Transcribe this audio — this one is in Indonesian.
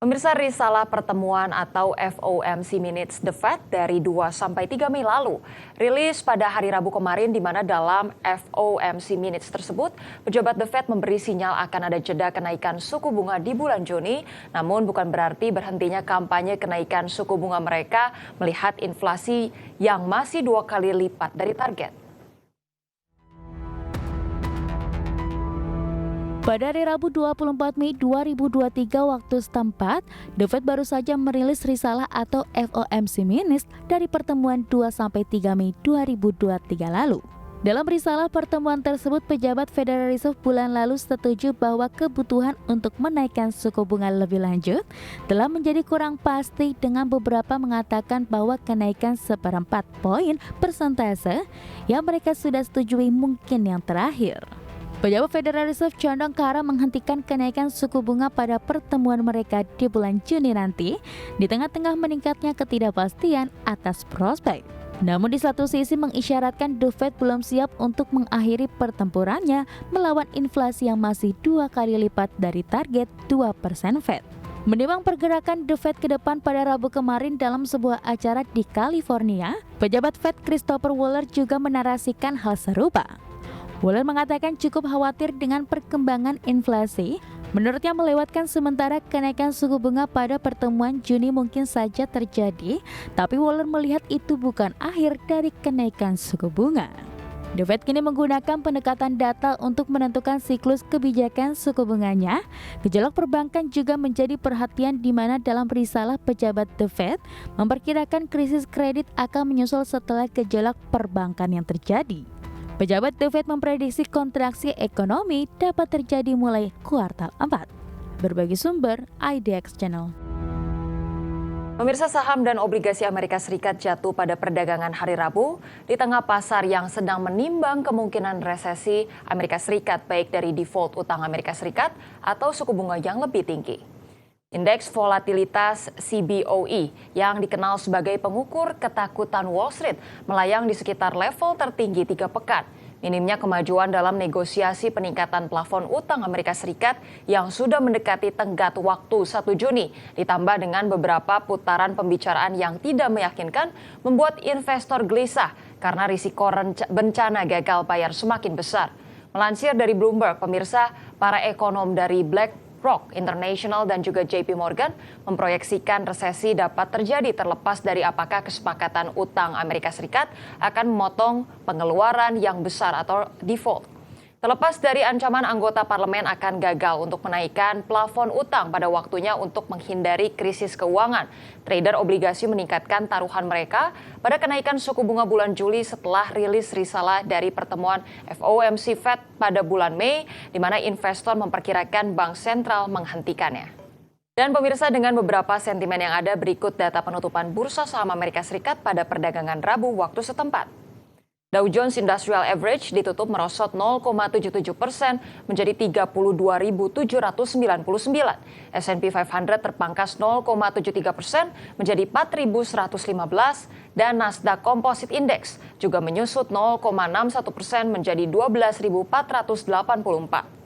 Pemirsa, risalah pertemuan atau FOMC Minutes The Fed dari 2 sampai 3 Mei lalu rilis pada hari Rabu kemarin, di mana dalam FOMC Minutes tersebut pejabat The Fed memberi sinyal akan ada jeda kenaikan suku bunga di bulan Juni, namun bukan berarti berhentinya kampanye kenaikan suku bunga mereka melihat inflasi yang masih 2 kali lipat dari target. Pada hari Rabu 24 Mei 2023 waktu setempat, The Fed baru saja merilis risalah atau FOMC Minutes dari pertemuan 2-3 Mei 2023 lalu. Dalam risalah pertemuan tersebut, pejabat Federal Reserve bulan lalu setuju bahwa kebutuhan untuk menaikkan suku bunga lebih lanjut telah menjadi kurang pasti, dengan beberapa mengatakan bahwa kenaikan 1/4 poin persentase yang mereka sudah setujui mungkin yang terakhir. Pejabat Federal Reserve condong ke arah menghentikan kenaikan suku bunga pada pertemuan mereka di bulan Juni nanti, di tengah-tengah meningkatnya ketidakpastian atas prospek. Namun di satu sisi mengisyaratkan The Fed belum siap untuk mengakhiri pertempurannya melawan inflasi yang masih 2 kali lipat dari target 2% Fed. Menimbang pergerakan The Fed ke depan pada Rabu kemarin dalam sebuah acara di California, pejabat Fed Christopher Waller juga menarasikan hal serupa. Waller mengatakan cukup khawatir dengan perkembangan inflasi. Menurutnya, melewatkan sementara kenaikan suku bunga pada pertemuan Juni mungkin saja terjadi, tapi Waller melihat itu bukan akhir dari kenaikan suku bunga. The Fed kini menggunakan pendekatan data untuk menentukan siklus kebijakan suku bunganya. Gejolak perbankan juga menjadi perhatian, di mana dalam risalah pejabat The Fed memperkirakan krisis kredit akan menyusul setelah gejolak perbankan yang terjadi. Pejabat The Fed memprediksi kontraksi ekonomi dapat terjadi mulai kuartal 4. Berbagi sumber, IDX Channel. Pemirsa, saham dan obligasi Amerika Serikat jatuh pada perdagangan hari Rabu di tengah pasar yang sedang menimbang kemungkinan resesi Amerika Serikat, baik dari default utang Amerika Serikat atau suku bunga yang lebih tinggi. Indeks volatilitas CBOE yang dikenal sebagai pengukur ketakutan Wall Street melayang di sekitar level tertinggi 3 pekan. Minimnya kemajuan dalam negosiasi peningkatan plafon utang Amerika Serikat yang sudah mendekati tenggat waktu 1 Juni, ditambah dengan beberapa putaran pembicaraan yang tidak meyakinkan, membuat investor gelisah karena risiko bencana gagal bayar semakin besar. Melansir dari Bloomberg, pemirsa, para ekonom dari BlackRock International dan juga JP Morgan memproyeksikan resesi dapat terjadi terlepas dari apakah kesepakatan utang Amerika Serikat akan memotong pengeluaran yang besar atau default. Terlepas dari ancaman anggota parlemen akan gagal untuk menaikkan plafon utang pada waktunya untuk menghindari krisis keuangan, trader obligasi meningkatkan taruhan mereka pada kenaikan suku bunga bulan Juli setelah rilis risalah dari pertemuan FOMC Fed pada bulan Mei, di mana investor memperkirakan bank sentral menghentikannya. Dan pemirsa, dengan beberapa sentimen yang ada, berikut data penutupan bursa saham Amerika Serikat pada perdagangan Rabu waktu setempat. Dow Jones Industrial Average ditutup merosot 0,77% menjadi 32.799. S&P 500 terpangkas 0,73% menjadi 4.115, dan Nasdaq Composite Index juga menyusut 0,61% menjadi 12.484.